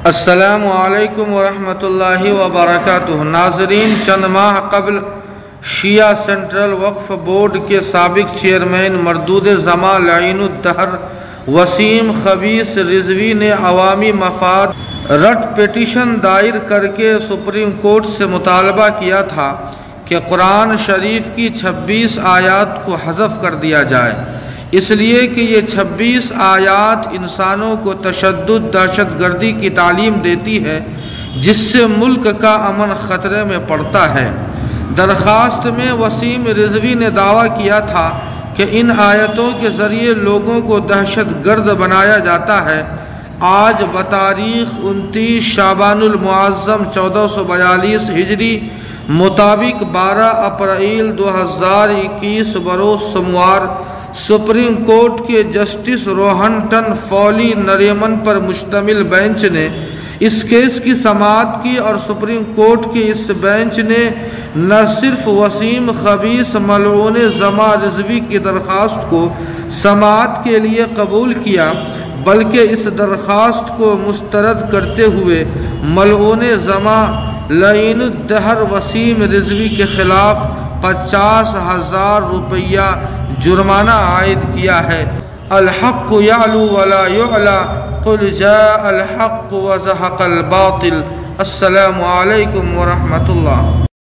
السلام علیکم ورحمۃ اللہ وبرکاتہ۔ ناظرین، چند ماہ قبل شیعہ سینٹرل وقف بورڈ کے سابق چیئرمین مردود زمان لعین الدہر وسیم خبیث رضوی نے عوامی مفاد رٹ پیٹیشن دائر کر کے سپریم کورٹ سے مطالبہ کیا تھا کہ قرآن شریف کی 26 آیات کو حذف کر دیا جائے، اس لیے کہ یہ 26 آیات انسانوں کو تشدد، دہشت گردی کی تعلیم دیتی ہے، جس سے ملک کا امن خطرے میں پڑتا ہے۔ درخواست میں وسیم رضوی نے دعویٰ کیا تھا کہ ان آیتوں کے ذریعے لوگوں کو دہشت گرد بنایا جاتا ہے۔ آج بتاریخ 29 شعبان المعظم 1442 ہجری مطابق 12 اپریل 2021 بروز سوموار سپریم کورٹ کے جسٹس روہنٹن فولی نریمن پر مشتمل بینچ نے اس کیس کی سماعت کی، اور سپریم کورٹ کے اس بینچ نے نہ صرف وسیم خبیث ملعون زمان رضوی کی درخواست کو سماعت کے لیے قبول کیا، بلکہ اس درخواست کو مسترد کرتے ہوئے ملعون زمان لعین الدہر وسیم رضوی کے خلاف 50,000 روپیہ جرمانہ عائد کیا ہے۔ الحق یعلو ولا یعلا، قل جاء الحق وزہق الباطل۔ السلام علیکم ورحمۃ اللہ۔